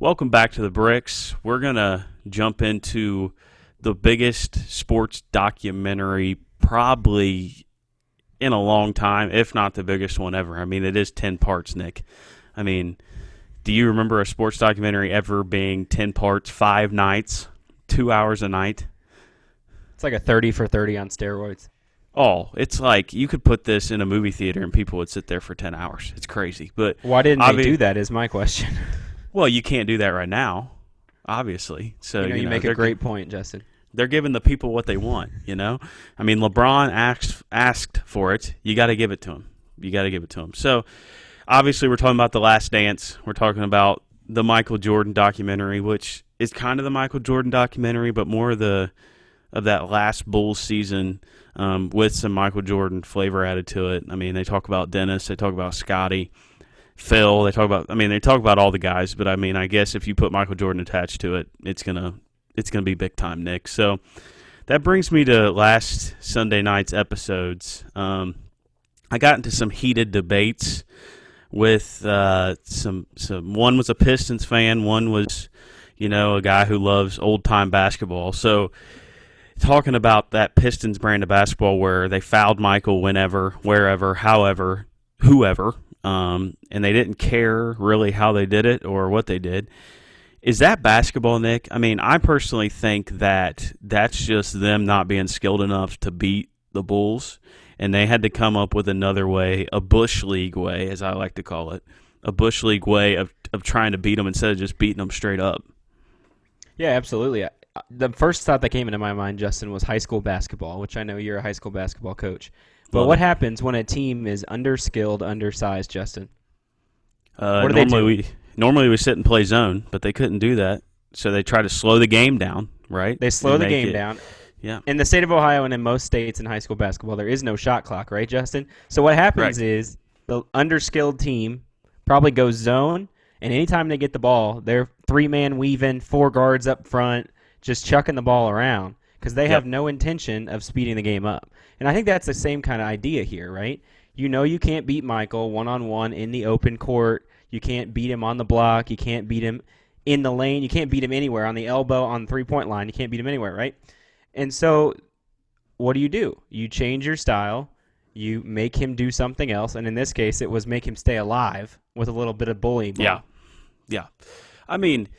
Welcome back to the Bricks. We're going to jump into the biggest sports documentary probably in a long time, if not the biggest one ever. I mean, it is 10 parts, Nick. I mean, do you remember a sports documentary ever being 10 parts, 5 nights, 2 hours a night? It's like a 30 for 30 on steroids. Oh, it's like you could put this in a movie theater and people would sit there for 10 hours. It's crazy. But why didn't they do that is my question. Well, you can't do that right now, obviously. So you make a great point, Justin. They're giving the people what they want, you know? I mean, LeBron asked for it. You got to give it to him. You got to give it to him. So, obviously, we're talking about The Last Dance. We're talking about the Michael Jordan documentary, which is kind of the Michael Jordan documentary, but more of that last Bulls season with some Michael Jordan flavor added to it. I mean, they talk about Dennis. They talk about Scottie. Phil, they talk about all the guys, but I mean, I guess if you put Michael Jordan attached to it, it's gonna be big time, Nick. So that brings me to last Sunday night's episodes. I got into some heated debates with some. One was a Pistons fan, one was, a guy who loves old time basketball. So talking about that Pistons brand of basketball where they fouled Michael whenever, wherever, however, whoever. And they didn't care really how they did it or what they did. Is that basketball, Nick? I mean, I personally think that that's just them not being skilled enough to beat the Bulls, and they had to come up with another way, a Bush League way, as I like to call it, a Bush League way of trying to beat them instead of just beating them straight up. Yeah, absolutely. The first thought that came into my mind, Justin, was high school basketball, which I know you're a high school basketball coach. But what happens when a team is underskilled, undersized, Justin? What do they do? Normally we sit and play zone, but they couldn't do that. So they try to slow the game down, right? They slow the game down. Yeah. In the state of Ohio and in most states in high school basketball, there is no shot clock, right, Justin? So what happens is the underskilled team probably goes zone, and anytime they get the ball, they're three-man weaving, 4 guards up front, just chucking the ball around because they have no intention of speeding the game up. And I think that's the same kind of idea here, right? You can't beat Michael one-on-one in the open court. You can't beat him on the block. You can't beat him in the lane. You can't beat him anywhere, on the elbow, on the three-point line. You can't beat him anywhere, right? And so what do? You change your style. You make him do something else. And in this case, it was make him stay alive with a little bit of bullying. Yeah. I mean,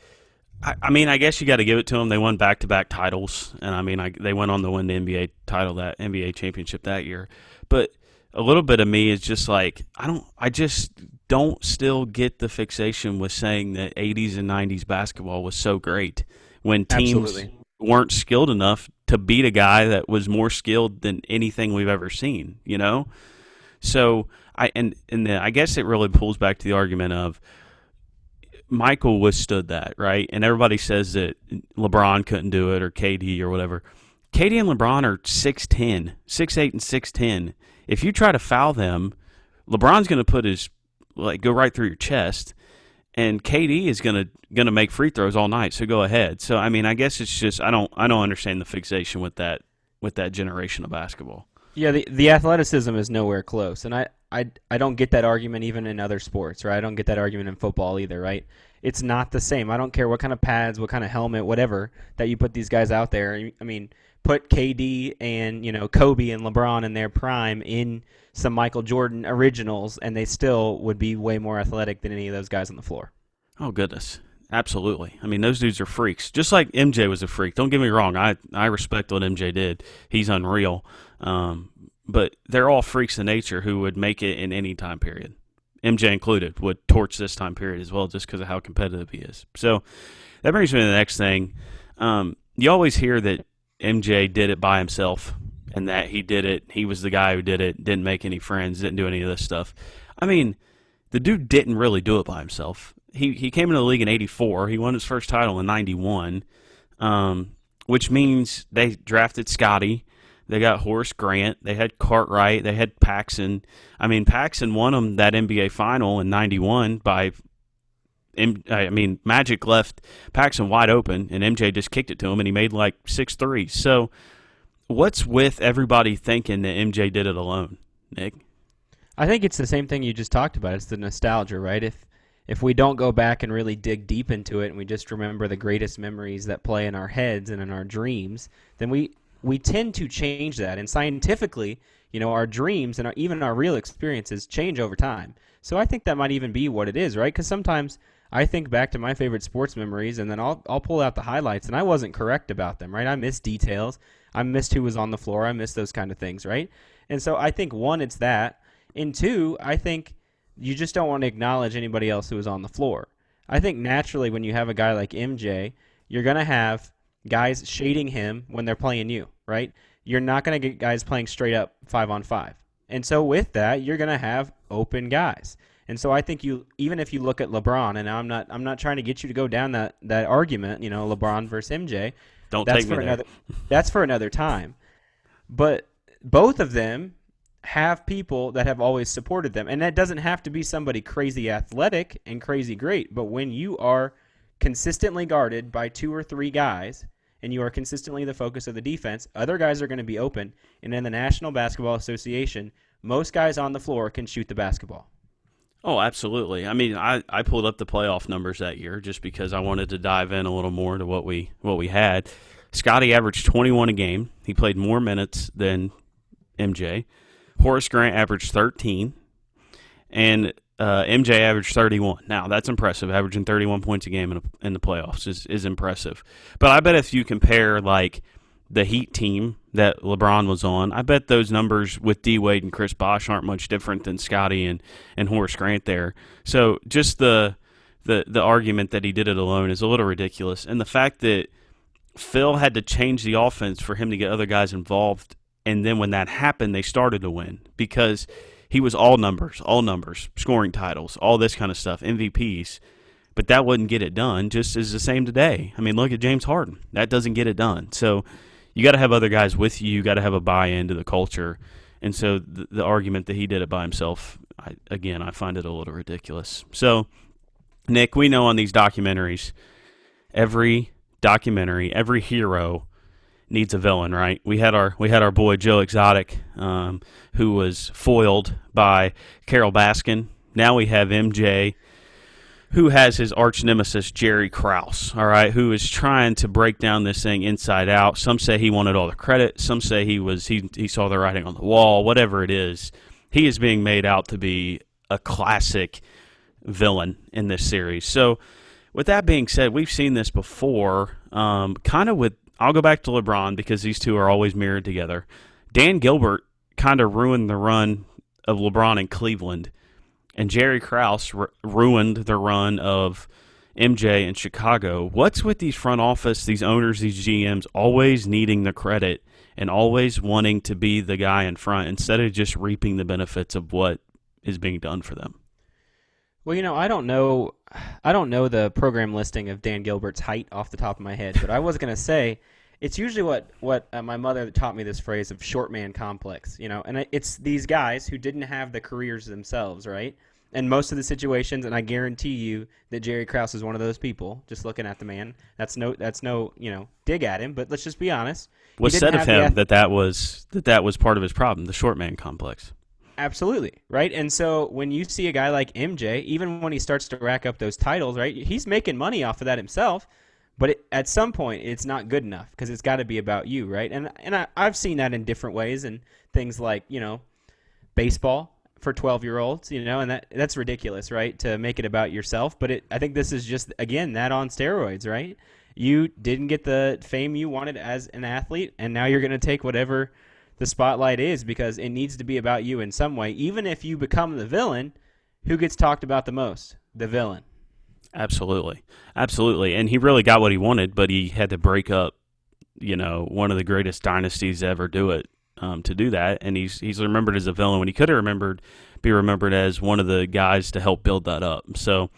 I guess you got to give it to them. They won back-to-back titles, and they went on to win the NBA title, that NBA championship that year. But a little bit of me is just like I just don't still get the fixation with saying that 80s and 90s basketball was so great when teams weren't skilled enough to beat a guy that was more skilled than anything we've ever seen. So I guess it really pulls back to the argument of Michael withstood that, right? And everybody says that LeBron couldn't do it or KD or whatever. KD and LeBron are 6'10", 6'8", and 6'10". If you try to foul them, LeBron's going to put his go right through your chest, and KD is going to make free throws all night. So go ahead. So I mean, I guess it's just I don't understand the fixation with that generation of basketball. Yeah, the athleticism is nowhere close, and I don't get that argument even in other sports, right? I don't get that argument in football either, right? It's not the same. I don't care what kind of pads, what kind of helmet, whatever, that you put these guys out there. I mean, put KD and, Kobe and LeBron in their prime in some Michael Jordan originals, and they still would be way more athletic than any of those guys on the floor. Oh, goodness. Absolutely. I mean, those dudes are freaks. Just like MJ was a freak. Don't get me wrong. I respect what MJ did. He's unreal. But they're all freaks of nature who would make it in any time period. MJ included would torch this time period as well just because of how competitive he is. So that brings me to the next thing. You always hear that MJ did it by himself and that he did it. He was the guy who did it, didn't make any friends, didn't do any of this stuff. I mean, the dude didn't really do it by himself. He came into the league in 84. He won his first title in 91, which means they drafted Scottie. They got Horace Grant. They had Cartwright. They had Paxson. I mean, Paxson won them that NBA final in 91 by Magic left Paxson wide open, and MJ just kicked it to him, and he made like 6 threes. So what's with everybody thinking that MJ did it alone, Nick? I think it's the same thing you just talked about. It's the nostalgia, right? if we don't go back and really dig deep into it and we just remember the greatest memories that play in our heads and in our dreams, then we tend to change that. And scientifically, our dreams and even our real experiences change over time. So I think that might even be what it is, right? Because sometimes I think back to my favorite sports memories, and then I'll pull out the highlights, and I wasn't correct about them, right? I missed details. I missed who was on the floor. I missed those kind of things, right? And so I think, one, it's that. And two, I think you just don't want to acknowledge anybody else who was on the floor. I think naturally when you have a guy like MJ, you're going to have guys shading him when they're playing you, right? You're not going to get guys playing straight up 5-on-5. And so with that, you're going to have open guys. And so I think even if you look at LeBron, and I'm not trying to get you to go down that argument, LeBron versus MJ. That's for another time. But both of them have people that have always supported them. And that doesn't have to be somebody crazy athletic and crazy great. But when you are consistently guarded by 2 or 3 guys and you are consistently the focus of the defense, other guys are going to be open. And in the National Basketball Association, most guys on the floor can shoot the basketball. Oh, absolutely. I mean, I pulled up the playoff numbers that year just because I wanted to dive in a little more to what we had. Scotty averaged 21 a game. He played more minutes than MJ. Horace Grant averaged 13, and MJ averaged 31. Now, that's impressive. Averaging 31 points a game in the playoffs is impressive. But I bet if you compare, like, the Heat team that LeBron was on, I bet those numbers with D. Wade and Chris Bosh aren't much different than Scotty and Horace Grant there. So just the argument that he did it alone is a little ridiculous. And the fact that Phil had to change the offense for him to get other guys involved, and then when that happened, they started to win because he was all numbers, scoring titles, all this kind of stuff, MVPs. But that wouldn't get it done, just as the same today. I mean, look at James Harden. That doesn't get it done. So you got to have other guys with you. You got to have a buy-in to the culture. And so the argument that he did it by himself, I find it a little ridiculous. So, Nick, we know on these documentaries, every hero needs a villain, right? We had our boy Joe Exotic, who was foiled by Carol Baskin. Now we have MJ, who has his arch nemesis Jerry Krause, all right, who is trying to break down this thing inside out. Some say he wanted all the credit. Some say he saw the writing on the wall. Whatever it is, he is being made out to be a classic villain in this series. So, with that being said, we've seen this before. I'll go back to LeBron because these two are always mirrored together. Dan Gilbert kind of ruined the run of LeBron in Cleveland. And Jerry Krause ruined the run of MJ in Chicago. What's with these front office, these owners, these GMs, always needing the credit and always wanting to be the guy in front instead of just reaping the benefits of what is being done for them? Well, I don't know the program listing of Dan Gilbert's height off the top of my head, but I was going to say it's usually what my mother taught me this phrase of short man complex, and it's these guys who didn't have the careers themselves, right? And most of the situations, and I guarantee you that Jerry Krause is one of those people, just looking at the man. That's no dig at him, but let's just be honest. Was said of him that was part of his problem, the short man complex. Absolutely, right? And so when you see a guy like MJ, even when he starts to rack up those titles, right, he's making money off of that himself, but at some point it's not good enough because it's got to be about you, right? And I've seen that in different ways and things like, baseball for 12-year-olds, and that's ridiculous, right, to make it about yourself. But I think this is just, again, that on steroids, right? You didn't get the fame you wanted as an athlete, and now you're going to take whatever the spotlight is because it needs to be about you in some way. Even if you become the villain, who gets talked about the most? The villain. Absolutely. And he really got what he wanted, but he had to break up, one of the greatest dynasties to ever do it, to do that. And he's remembered as a villain when he could have be remembered as one of the guys to help build that up. So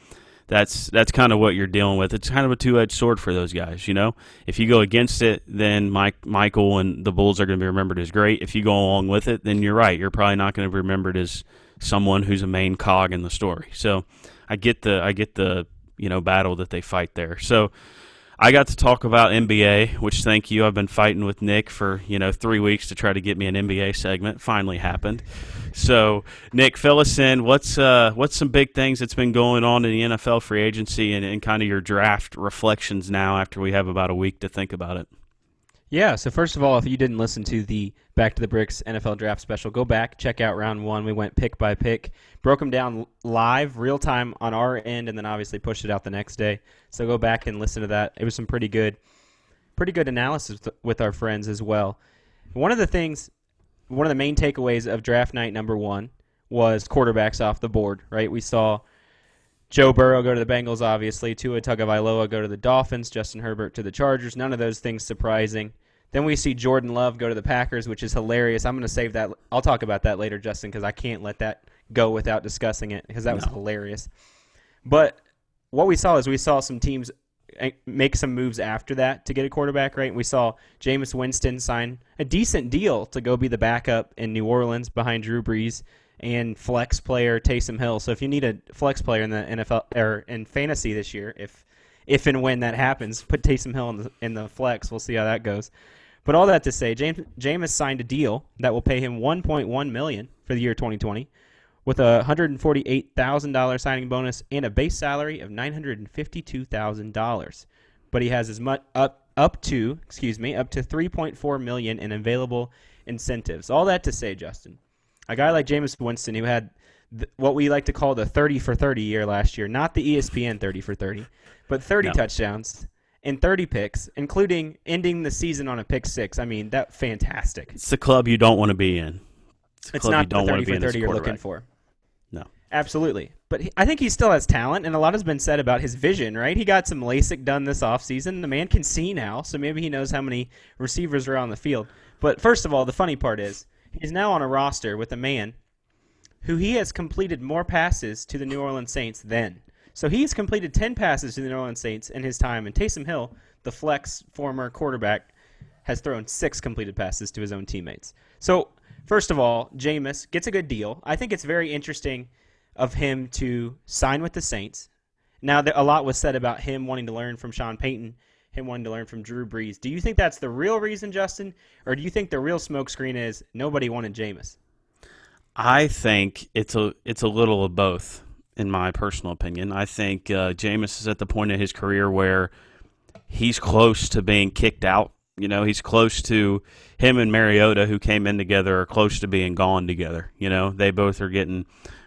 that's kind of what you're dealing with. It's kind of a two-edged sword for those guys, If you go against it, then Michael and the Bulls are going to be remembered as great. If you go along with it, then you're right. You're probably not going to be remembered as someone who's a main cog in the story. So I get the battle that they fight there. So I got to talk about NBA, which, thank you. I've been fighting with Nick for 3 weeks to try to get me an NBA segment. Finally happened. So, Nick, fill us in. What's some big things that's been going on in the NFL free agency and kind of your draft reflections now after we have about a week to think about it? Yeah, so first of all, if you didn't listen to the Back to the Bricks NFL Draft Special, go back, check out round one. We went pick by pick, broke them down live, real time on our end, and then obviously pushed it out the next day. So go back and listen to that. It was some pretty good analysis with our friends as well. One of the main takeaways of draft night number one was quarterbacks off the board, right? We saw Joe Burrow go to the Bengals, obviously. Tua Tagovailoa go to the Dolphins. Justin Herbert to the Chargers. None of those things surprising. Then we see Jordan Love go to the Packers, which is hilarious. I'm going to save that. I'll talk about that later, Justin, because I can't let that go without discussing it, because that was hilarious. But what we saw some teams make some moves after that to get a quarterback, right? We saw Jameis Winston sign a decent deal to go be the backup in New Orleans behind Drew Brees and flex player Taysom Hill. So if you need a flex player in the NFL or in fantasy this year, if and when that happens, put Taysom Hill in the flex. We'll see how that goes. But all that to say, Jameis signed a deal that will pay him $1.1 million for the year 2020, with a $148,000 signing bonus and a base salary of $952,000. But he has as much up to $3.4 million in available incentives. All that to say, Justin, a guy like Jameis Winston, who had what we like to call the 30 for 30 year last year, not the ESPN 30 for 30, but 30 touchdowns and 30 picks, including ending the season on a pick six. I mean, that's fantastic. It's the club you don't want to be in. It's not the 30 for 30 you're looking for. No. Absolutely. But I think he still has talent, and a lot has been said about his vision, right? He got some LASIK done this offseason. The man can see now, so maybe he knows how many receivers are on the field. But first of all, the funny part is he's now on a roster with a man who he has completed more passes to the New Orleans Saints than. So he's completed 10 passes to the New Orleans Saints in his time, and Taysom Hill, the flex former quarterback, has thrown 6 completed passes to his own teammates. So first of all, Jameis gets a good deal. I think it's very interesting of him to sign with the Saints. Now, a lot was said about him wanting to learn from Sean Payton, him wanting to learn from Drew Brees. Do you think that's the real reason, Justin, or do you think the real smokescreen is nobody wanted Jameis? I think it's a little of both, in my personal opinion. I think Jameis is at the point of his career where he's close to being kicked out. You know, he's close to him and Mariota, who came in together, are close to being gone together. You know, they both are getting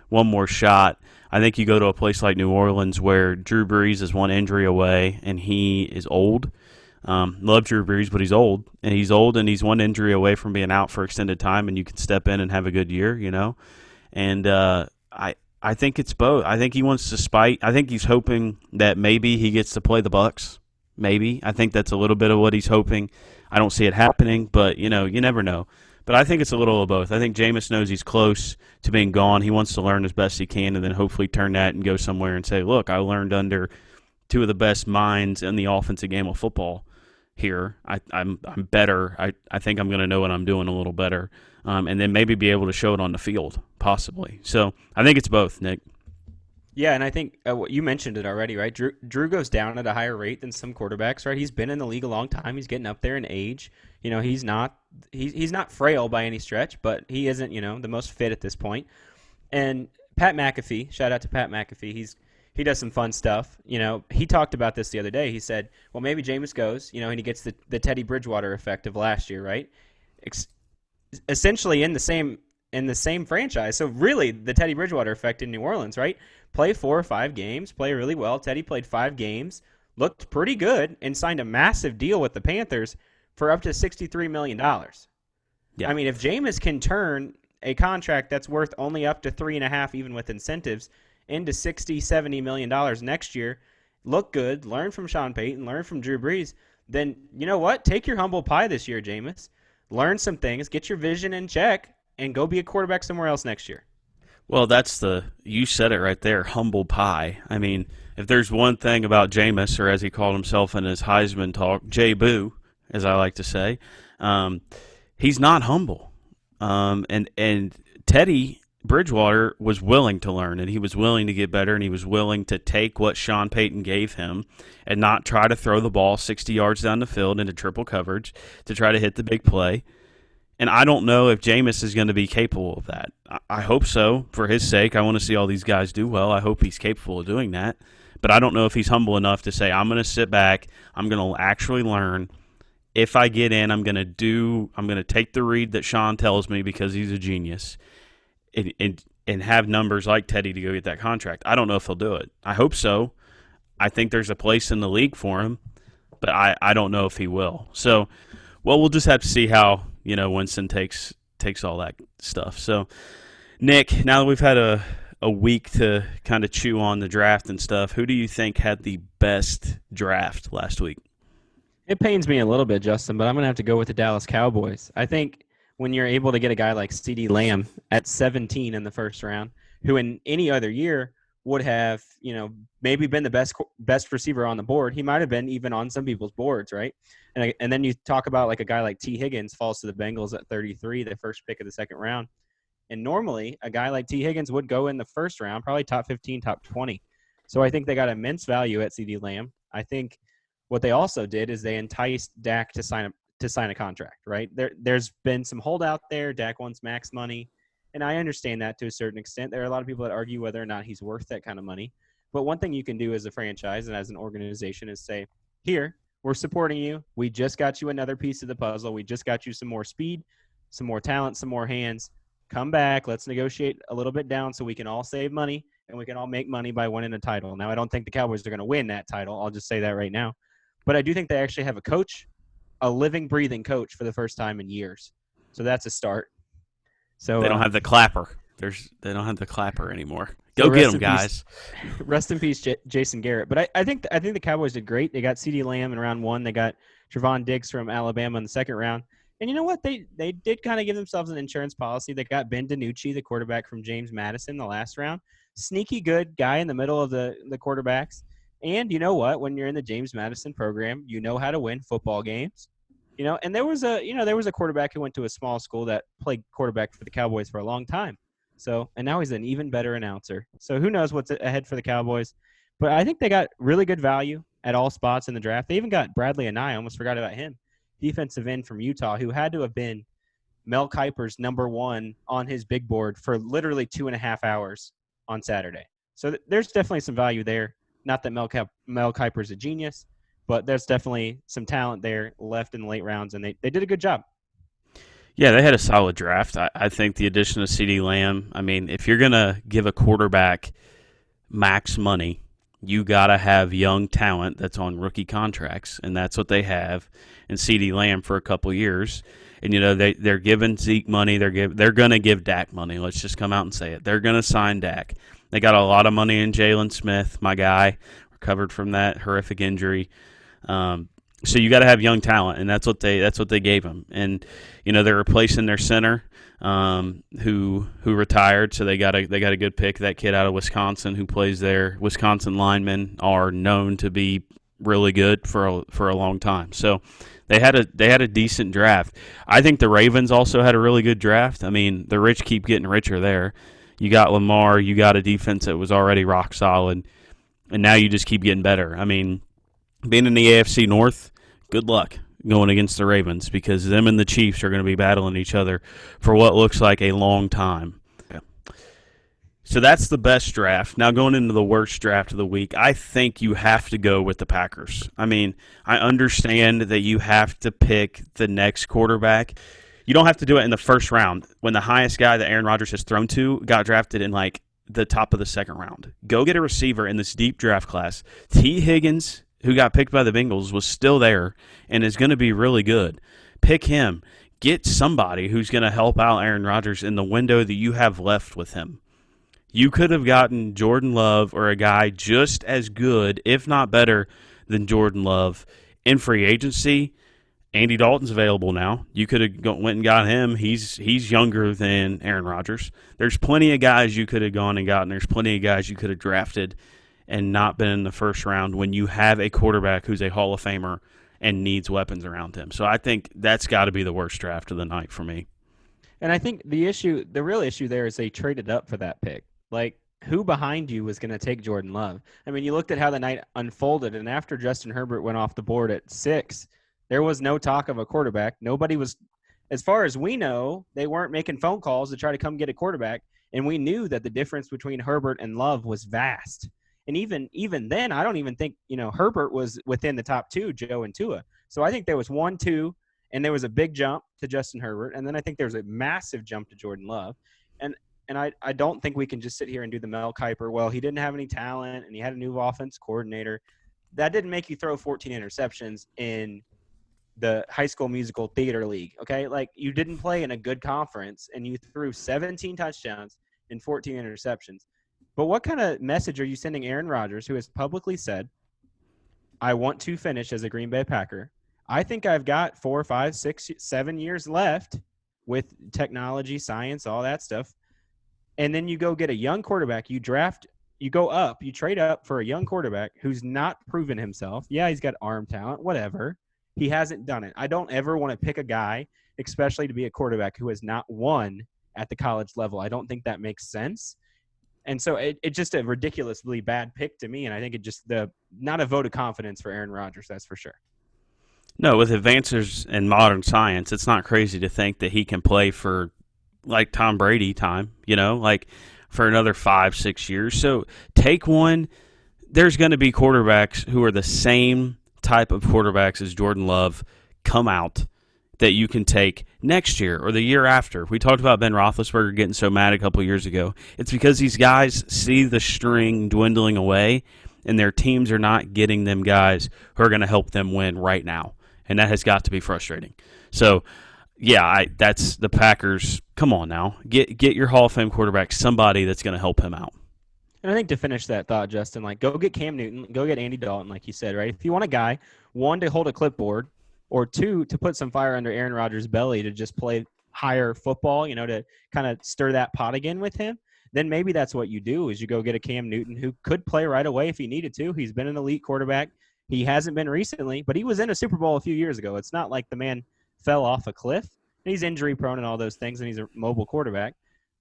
one more shot. I think you go to a place like New Orleans where Drew Brees is one injury away and he is old. Love Drew Brees, but he's old. And he's one injury away from being out for extended time, and you can step in and have a good year, you know. And I think it's both. I think he wants to spite. I think he's hoping that maybe he gets to play the Bucs. Maybe. I think that's a little bit of what he's hoping. I don't see it happening, but, you know, you never know. But I think it's a little of both. I think Jameis knows he's close to being gone. He wants to learn as best he can and then hopefully turn that and go somewhere and say, look, I learned under two of the best minds in the offensive game of football here. I'm better. I think I'm going to know what I'm doing a little better. And then maybe be able to show it on the field, possibly. So I think it's both, Nick. Yeah, and I think you mentioned it already, right? Drew goes down at a higher rate than some quarterbacks, right? He's been in the league a long time. He's getting up there in age. You know, he's not frail by any stretch, but he isn't, you know, the most fit at this point. And Pat McAfee, shout out to Pat McAfee. He does some fun stuff. You know, he talked about this the other day. He said, well, maybe Jameis goes, you know, and he gets the Teddy Bridgewater effect of last year, right? Essentially in the same franchise. So really the Teddy Bridgewater effect in New Orleans, right? Play 4 or 5 games, play really well. Teddy played 5 games, looked pretty good, and signed a massive deal with the Panthers for up to $63 million. Yeah. I mean, if Jameis can turn a contract that's worth only up to 3.5, even with incentives, into $60-70 million next year, look good, learn from Sean Payton, learn from Drew Brees, then you know what? Take your humble pie this year, Jameis. Learn some things, get your vision in check, and go be a quarterback somewhere else next year. Well, you said it right there, humble pie. I mean, if there's one thing about Jameis, or as he called himself in his Heisman talk, J-Boo, as I like to say, he's not humble. And Teddy Bridgewater was willing to learn, and he was willing to get better, and he was willing to take what Sean Payton gave him and not try to throw the ball 60 yards down the field into triple coverage to try to hit the big play. And I don't know if Jameis is going to be capable of that. I hope so for his sake. I want to see all these guys do well. I hope he's capable of doing that. But I don't know if he's humble enough to say, I'm going to sit back, I'm going to actually learn. If I get in, I'm going to take the read that Sean tells me because he's a genius and have numbers like Teddy to go get that contract. I don't know if he'll do it. I hope so. I think there's a place in the league for him, but I don't know if he will. So, well, we'll just have to see how, Winston takes all that stuff. So, Nick, now that we've had a week to kind of chew on the draft and stuff, who do you think had the best draft last week? It pains me a little bit, Justin, but I'm going to have to go with the Dallas Cowboys. I think when you're able to get a guy like CeeDee Lamb at 17 in the first round, who in any other year would have, maybe been the best receiver on the board, he might have been even on some people's boards, right? And then you talk about like a guy like T. Higgins falls to the Bengals at 33, the first pick of the second round. And normally a guy like T. Higgins would go in the first round, probably top 15, top 20. So I think they got immense value at CeeDee Lamb. I think what they also did is they enticed Dak to sign a contract, right? There's been some holdout there. Dak wants max money, and I understand that to a certain extent. There are a lot of people that argue whether or not he's worth that kind of money. But one thing you can do as a franchise and as an organization is say, here, we're supporting you. We just got you another piece of the puzzle. We just got you some more speed, some more talent, some more hands. Come back. Let's negotiate a little bit down so we can all save money and we can all make money by winning a title. Now, I don't think the Cowboys are going to win that title. I'll just say that right now. But I do think they actually have a coach, a living, breathing coach for the first time in years. So that's a start. So they don't have the clapper. They don't have the clapper anymore. Go get them, guys. Rest in peace, Jason Garrett. But I think the Cowboys did great. They got CeeDee Lamb in round 1. They got Trevon Diggs from Alabama in the second round. And you know what? They did kind of give themselves an insurance policy. They got Ben DiNucci, the quarterback from James Madison, the last round. Sneaky good guy in the middle of the quarterbacks. And you know what? When you're in the James Madison program, you know how to win football games. And there was a quarterback who went to a small school that played quarterback for the Cowboys for a long time. So, and now he's an even better announcer. So who knows what's ahead for the Cowboys. But I think they got really good value at all spots in the draft. They even got Bradley Anae. I almost forgot about him. Defensive end from Utah, who had to have been Mel Kiper's number 1 on his big board for literally 2.5 hours on Saturday. So there's definitely some value there. Not that Mel Kiper's a genius, but there's definitely some talent there left in the late rounds, and they did a good job. Yeah, they had a solid draft. I think the addition of CeeDee Lamb, if you're going to give a quarterback max money, you got to have young talent that's on rookie contracts, and that's what they have in CeeDee Lamb for a couple years. And, they're giving Zeke money. They're going to give Dak money. Let's just come out and say it. They're going to sign Dak. They got a lot of money in Jalen Smith, my guy, recovered from that horrific injury. So you got to have young talent, and that's what they gave him. And they're replacing their center, who retired. So they got a good pick. That kid out of Wisconsin who plays there. Wisconsin linemen are known to be really good for a long time. So they had a decent draft. I think the Ravens also had a really good draft. The rich keep getting richer there. You got Lamar. You got a defense that was already rock solid, and now you just keep getting better. Being in the AFC North, good luck going against the Ravens because them and the Chiefs are going to be battling each other for what looks like a long time. Yeah. So that's the best draft. Now going into the worst draft of the week, I think you have to go with the Packers. I understand that you have to pick the next quarterback. You don't have to do it in the first round when the highest guy that Aaron Rodgers has thrown to got drafted in the top of the second round. Go get a receiver in this deep draft class. T. Higgins, who got picked by the Bengals, was still there and is going to be really good. Pick him. Get somebody who's going to help out Aaron Rodgers in the window that you have left with him. You could have gotten Jordan Love or a guy just as good, if not better, than Jordan Love in free agency. Andy Dalton's available now. You could have went and got him. He's younger than Aaron Rodgers. There's plenty of guys you could have gone and gotten. There's plenty of guys you could have drafted and not been in the first round when you have a quarterback who's a Hall of Famer and needs weapons around him. So I think that's got to be the worst draft of the night for me. And I think the real issue there is they traded up for that pick. Who behind you was going to take Jordan Love? You looked at how the night unfolded, and after Justin Herbert went off the board at 6, there was no talk of a quarterback. Nobody was as far as we know, they weren't making phone calls to try to come get a quarterback. And we knew that the difference between Herbert and Love was vast. And even then, I don't even think, Herbert was within the top two, Joe and Tua. So I think there was 1, 2, and there was a big jump to Justin Herbert. And then I think there was a massive jump to Jordan Love. And I don't think we can just sit here and do the Mel Kiper. Well, he didn't have any talent, and he had a new offense coordinator. That didn't make you throw 14 interceptions in the High School Musical Theater League, okay? Like, you didn't play in a good conference, and you threw 17 touchdowns and 14 interceptions. But what kind of message are you sending Aaron Rodgers, who has publicly said, I want to finish as a Green Bay Packer. I think I've got 4, 5, 6, 7 years left with technology, science, all that stuff. And then you go get a young quarterback. You trade up for a young quarterback who's not proven himself. Yeah, he's got arm talent, whatever. He hasn't done it. I don't ever want to pick a guy, especially to be a quarterback, who has not won at the college level. I don't think that makes sense. And so it's just a ridiculously bad pick to me, and I think it just not a vote of confidence for Aaron Rodgers, that's for sure. No, with advances in modern science, it's not crazy to think that he can play for like Tom Brady time, like for another 5, 6 years. So take one. There's going to be quarterbacks who are the same type of quarterbacks as Jordan Love come out that you can take next year or the year after. We talked about Ben Roethlisberger getting so mad a couple of years ago. It's because these guys see the string dwindling away, and their teams are not getting them guys who are going to help them win right now, and that has got to be frustrating. So, yeah, that's the Packers. Come on now, get your Hall of Fame quarterback, somebody that's going to help him out. And I think to finish that thought, Justin, like, go get Cam Newton, go get Andy Dalton, like you said, right? If you want a guy, 1, to hold a clipboard, or 2, to put some fire under Aaron Rodgers' belly to just play higher football, to kind of stir that pot again with him, then maybe that's what you do, is you go get a Cam Newton who could play right away if he needed to. He's been an elite quarterback. He hasn't been recently, but he was in a Super Bowl a few years ago. It's not like the man fell off a cliff. He's injury prone and all those things, and he's a mobile quarterback.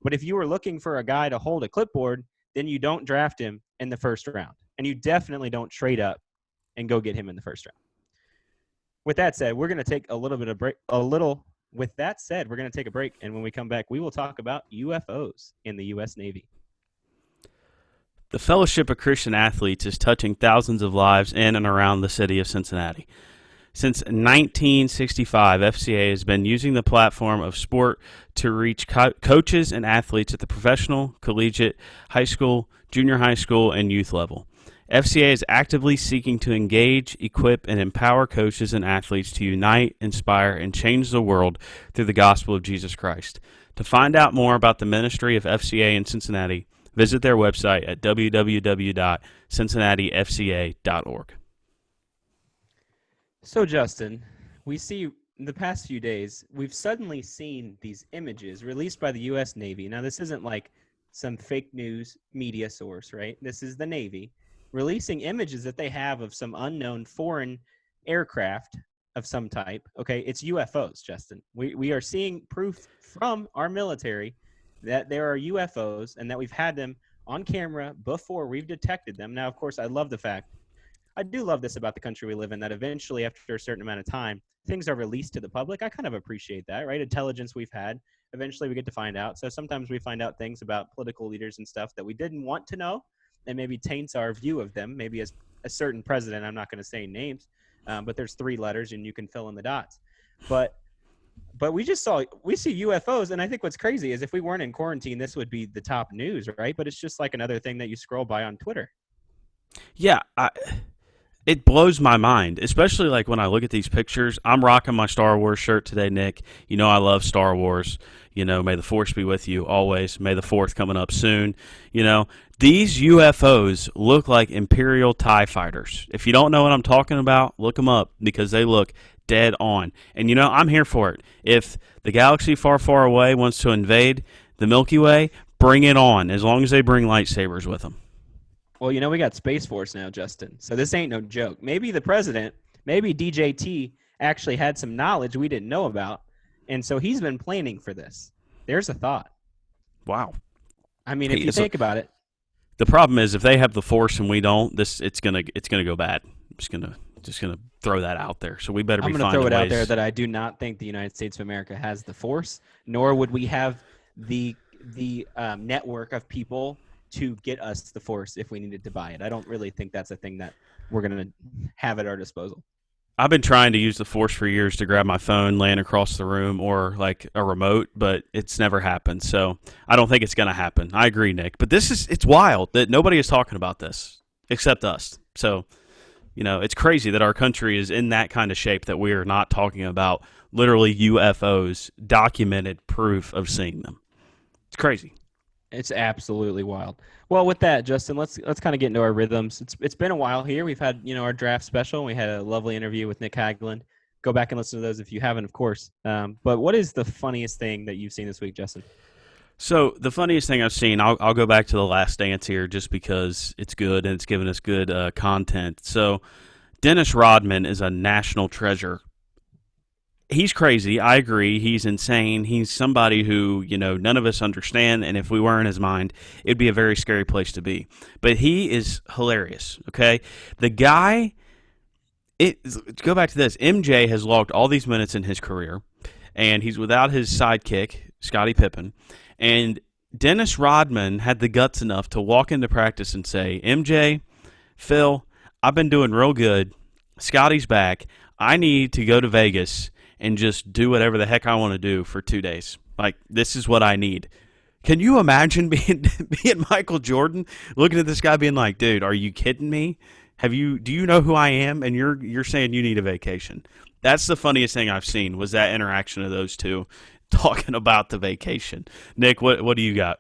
But if you were looking for a guy to hold a clipboard, then you don't draft him in the first round. And you definitely don't trade up and go get him in the first round. With that said, we're going to take a little bit of break. With that said, we're going to take a break. And when we come back, we will talk about UFOs in the U.S. Navy. The Fellowship of Christian Athletes is touching thousands of lives in and around the city of Cincinnati. Since 1965, FCA has been using the platform of sport to reach coaches and athletes at the professional, collegiate, high school, junior high school, and youth level. FCA is actively seeking to engage, equip, and empower coaches and athletes to unite, inspire, and change the world through the gospel of Jesus Christ. To find out more about the ministry of FCA in Cincinnati, visit their website at www.cincinnati.fca.org. So, Justin, we see in the past few days, we've suddenly seen these images released by the U.S. Navy. Now, this isn't like some fake news media source, right? This is the Navy releasing images that they have of some unknown foreign aircraft of some type. Okay, it's UFOs, Justin. We are seeing proof from our military that there are UFOs and that we've had them on camera before we've detected them. Now, of course, I do love this about the country we live in, that eventually, after a certain amount of time, things are released to the public. I kind of appreciate that, right? Intelligence we've had. Eventually, we get to find out. So sometimes we find out things about political leaders and stuff that we didn't want to know, and maybe taints our view of them. Maybe as a certain president, I'm not going to say names, but there's 3 letters, and you can fill in the dots. But we see UFOs, and I think what's crazy is if we weren't in quarantine, this would be the top news, right? But it's just like another thing that you scroll by on Twitter. Yeah, it blows my mind, especially like when I look at these pictures. I'm rocking my Star Wars shirt today, Nick. You know I love Star Wars. May the Force be with you always. May the 4th coming up soon. These UFOs look like Imperial TIE fighters. If you don't know what I'm talking about, look them up because they look dead on. And, I'm here for it. If the galaxy far, far away wants to invade the Milky Way, bring it on, as long as they bring lightsabers with them. Well, we got Space Force now, Justin. So this ain't no joke. Maybe the president, maybe DJT actually had some knowledge we didn't know about, and so he's been planning for this. There's a thought. Wow. I mean, if you think about it. The problem is if they have the Force and we don't, it's gonna go bad. I'm just gonna Just going to throw that out there. So we better I'm be going to throw finding it out there ways. that I do not think the United States of America has the force, nor would we have the network of people to get us the force if we needed to buy it. I don't really think that's a thing that we're going to have at our disposal. I've been trying to use the force for years to grab my phone laying across the room or like a remote, but it's never happened. So I don't think it's going to happen. I agree, Nick. But it's wild that nobody is talking about this except us. So, it's crazy that our country is in that kind of shape that we are not talking about literally UFOs, documented proof of seeing them. It's crazy. It's absolutely wild. Well, with that, Justin, let's kind of get into our rhythms. It's been a while here. We've had our draft special. We had a lovely interview with Nick Hagland. Go back and listen to those if you haven't, of course. But what is the funniest thing that you've seen this week, Justin? So the funniest thing I've seen, I'll go back to The Last Dance here just because it's good and it's given us good content. So Dennis Rodman is a national treasure. He's crazy. I agree. He's insane. He's somebody who, none of us understand. And if we were in his mind, it'd be a very scary place to be. But he is hilarious. Okay. The guy, go back to this. MJ has logged all these minutes in his career, and he's without his sidekick, Scottie Pippen. And Dennis Rodman had the guts enough to walk into practice and say, MJ, Phil, I've been doing real good. Scotty's back. I need to go to Vegas and just do whatever the heck I want to do for 2 days. Like, this is what I need. Can you imagine being Michael Jordan, looking at this guy being like, dude, are you kidding me? Do you know who I am? And you're saying you need a vacation. That's the funniest thing I've seen was that interaction of those two talking about the vacation. Nick, what do you got?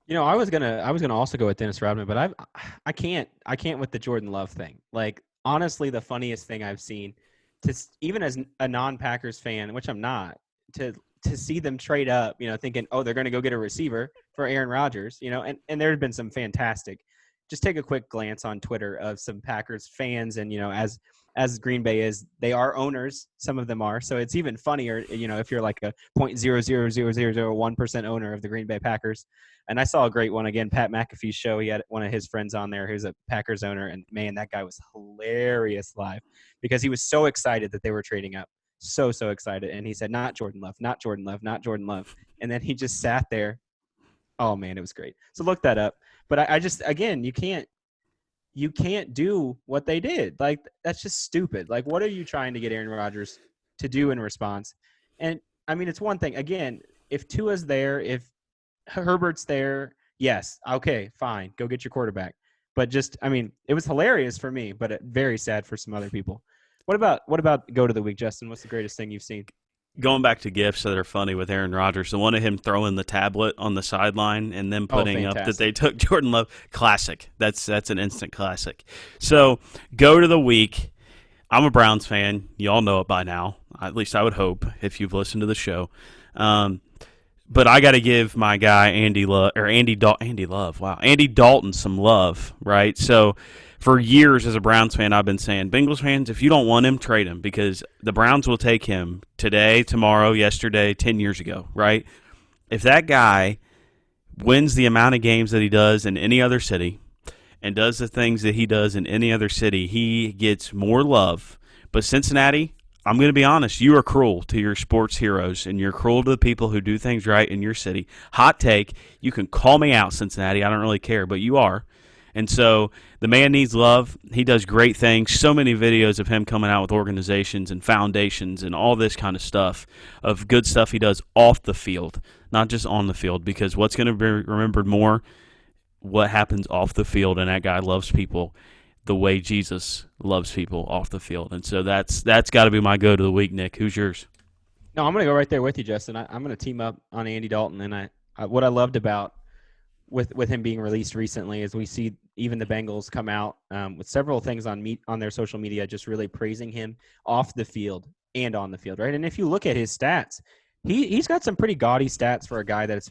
I was gonna also go with Dennis Rodman, but I can't with the Jordan Love thing. Like, honestly, the funniest thing I've seen, even as a non-Packers fan, which I'm not, to see them trade up, thinking, oh, they're going to go get a receiver for Aaron Rodgers, and there have been some fantastic. Just take a quick glance on Twitter of some Packers fans, and as Green Bay is, they are owners. Some of them are, so it's even funnier, if you're like a 0.00001% owner of the Green Bay Packers. And I saw a great one again, Pat McAfee's show. He had one of his friends on there who's a Packers owner, and man, that guy was hilarious live because he was so excited that they were trading up. So excited. And he said, not Jordan Love, not Jordan Love, not Jordan Love. And then he just sat there. Oh man, it was great. So look that up. But I just, again, you can't do what they did. Like, that's just stupid. Like, what are you trying to get Aaron Rodgers to do in response? And I mean, it's one thing, again, if Tua's there, if Herbert's there, yes, okay, fine, go get your quarterback. But just, I mean, it was hilarious for me, but very sad for some other people. What about go to the week, Justin? What's the greatest thing you've seen? Going back to gifs that are funny with Aaron Rodgers, the one of him throwing the tablet on the sideline and then putting up that they took Jordan Love, classic. That's an instant classic. So go to the week. I'm a Browns fan. You all know it by now. At least I would hope if you've listened to the show. But I got to give my guy Andy Dalton some love, right? So for years as a Browns fan, I've been saying, Bengals fans, if you don't want him, trade him because the Browns will take him today, tomorrow, yesterday, 10 years ago, right? If that guy wins the amount of games that he does in any other city and does the things that he does in any other city, he gets more love. But Cincinnati, I'm going to be honest, you are cruel to your sports heroes, and you're cruel to the people who do things right in your city. Hot take, you can call me out, Cincinnati. I don't really care, but you are. And so the man needs love. He does great things. So many videos of him coming out with organizations and foundations and all this kind of stuff, of good stuff he does off the field, not just on the field, because what's going to be remembered more, what happens off the field, and that guy loves people the way Jesus loves people off the field. And so that's got to be my go to the week, Nick. Who's yours? No, I'm going to go right there with you, Justin. I'm going to team up on Andy Dalton. And what I loved about with him being released recently is we see even the Bengals come out with several things on their social media just really praising him off the field and on the field, right? And if you look at his stats, he's got some pretty gaudy stats for a guy that's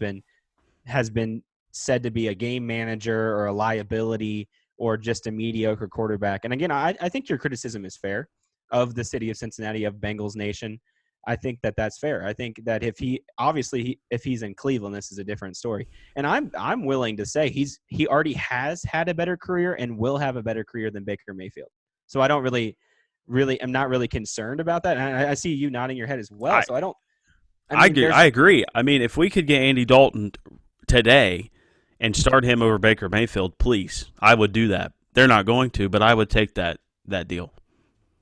has been said to be a game manager or a liability or just a mediocre quarterback. And again, I think your criticism is fair of the city of Cincinnati, of Bengals Nation. I think that's fair. I think that if he's in Cleveland, this is a different story. And I'm willing to say he already has had a better career and will have a better career than Baker Mayfield. So I don't really am not really concerned about that. And I see you nodding your head as well. I So I don't. I agree. I agree. I mean, if we could get Andy Dalton today and start him over Baker Mayfield, please, I would do that. They're not going to, but I would take that deal.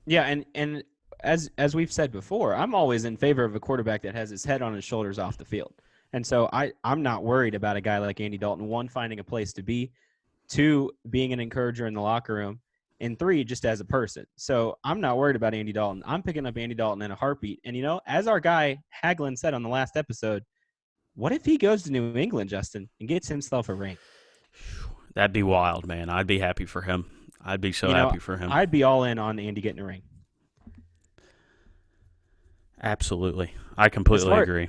Yeah, and as we've said before, I'm always in favor of a quarterback that has his head on his shoulders off the field. And so I'm not worried about a guy like Andy Dalton, one, finding a place to be, two, being an encourager in the locker room, and three, just as a person. So I'm not worried about Andy Dalton. I'm picking up Andy Dalton in a heartbeat. And, as our guy Hagelin said on the last episode, what if he goes to New England, Justin, and gets himself a ring? That'd be wild, man. I'd be happy for him. I'd be so happy for him. I'd be all in on Andy getting a ring. Absolutely. I completely agree.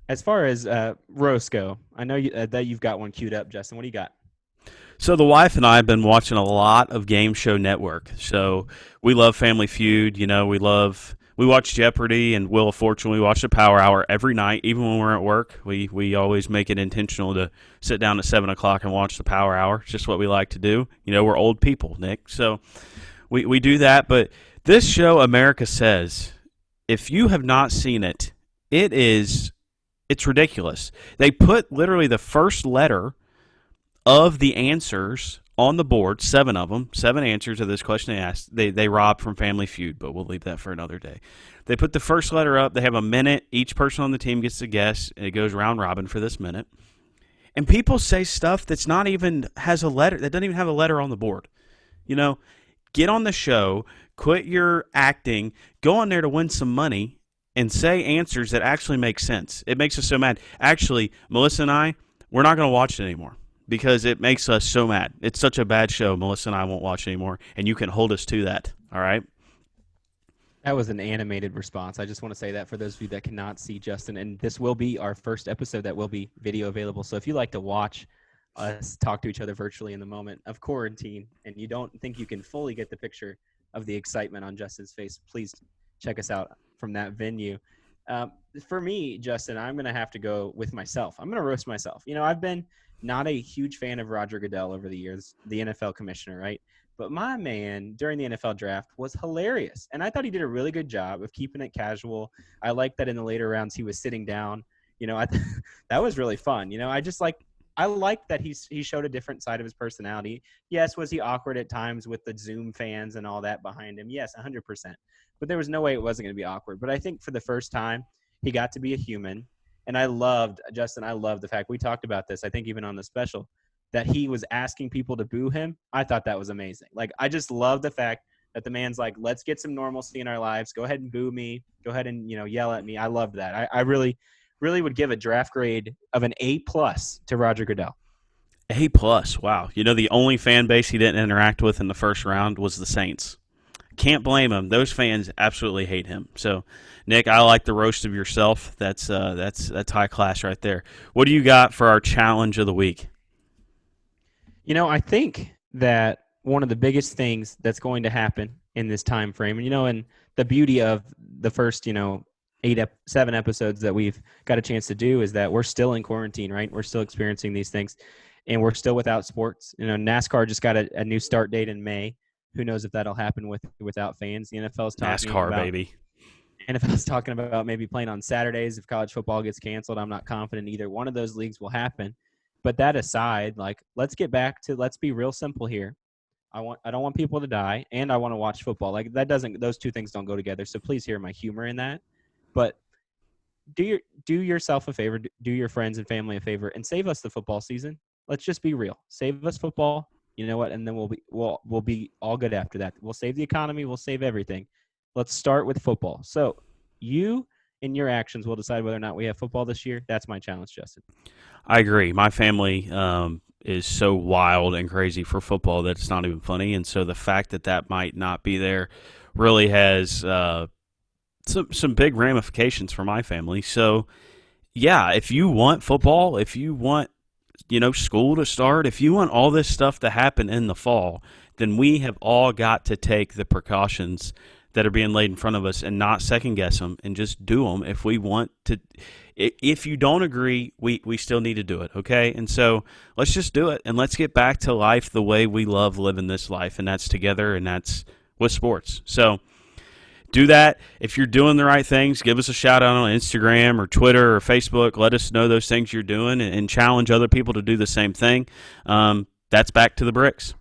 As far as roasts go, I know that you've got one queued up, Justin. What do you got? So the wife and I have been watching a lot of Game Show Network. So we love Family Feud. We watch Jeopardy and Wheel of Fortune. We watch the Power Hour every night, even when we're at work. We always make it intentional to sit down at 7 o'clock and watch the Power Hour. It's just what we like to do. We're old people, Nick. So we do that. But this show, America Says, if you have not seen it, it's ridiculous. They put literally the first letter of the answers on the board, 7 of them, 7 answers of this question they asked. They robbed from Family Feud, but we'll leave that for another day. They put the first letter up. They have a minute. Each person on the team gets to guess, and it goes round robin for this minute. And people say stuff that's not even has a letter, that doesn't even have a letter on the board. Get on the show, quit your acting, go on there to win some money, and say answers that actually make sense. It makes us so mad. Actually, Melissa and I, we're not going to watch it anymore because it makes us so mad. It's such a bad show. Melissa and I won't watch it anymore, and you can hold us to that, all right? That was an animated response. I just want to say that for those of you that cannot see Justin, and this will be our first episode that will be video available. So if you like to watch us talk to each other virtually in the moment of quarantine and you don't think you can fully get the picture of the excitement on Justin's face, please check us out from that venue. For me, Justin, I'm going to have to go with myself. I'm going to roast myself. I've been not a huge fan of Roger Goodell over the years, the NFL commissioner, right? But my man during the NFL draft was hilarious. And I thought he did a really good job of keeping it casual. I like that in the later rounds he was sitting down. That was really fun. I like that he showed a different side of his personality. Yes, was he awkward at times with the Zoom fans and all that behind him? Yes, 100%. But there was no way it wasn't going to be awkward. But I think for the first time, he got to be a human. And I loved the fact, we talked about this, I think even on the special, that he was asking people to boo him. I thought that was amazing. I just love the fact that the man's like, let's get some normalcy in our lives. Go ahead and boo me. Go ahead and, yell at me. I loved that. I really would give a draft grade of an A+ to Roger Goodell. A+, wow. The only fan base he didn't interact with in the first round was the Saints. Can't blame him. Those fans absolutely hate him. So, Nick, I like the roast of yourself. That's high class right there. What do you got for our challenge of the week? I think that one of the biggest things that's going to happen in this time frame, and the beauty of the first, 7 episodes that we've got a chance to do is that we're still in quarantine, right? We're still experiencing these things, and we're still without sports. NASCAR just got a new start date in May. Who knows if that'll happen without fans? The NFL's talking NASCAR, about, baby. NFL's talking about maybe playing on Saturdays if college football gets canceled. I'm not confident either one of those leagues will happen. But that aside, let's get back to, let's be real simple here. I don't want people to die, and I want to watch football. Those two things don't go together. So please hear my humor in that. But do yourself a favor, do your friends and family a favor, and save us the football season. Let's just be real. Save us football. You know what? And then we'll be all good after that. We'll save the economy. We'll save everything. Let's start with football. So you and your actions will decide whether or not we have football this year. That's my challenge, Justin. I agree. My family is so wild and crazy for football that it's not even funny. And so the fact that might not be there really has some big ramifications for my family. So, yeah, if you want football, if you want school to start, if you want all this stuff to happen in the fall, then we have all got to take the precautions that are being laid in front of us and not second guess them and just do them if we want to. If you don't agree, we still need to do it, okay? And so let's just do it, and let's get back to life the way we love living this life, and that's together, and that's with sports. So do that. If you're doing the right things, give us a shout out on Instagram or Twitter or Facebook. Let us know those things you're doing and challenge other people to do the same thing. That's Back to the Bricks.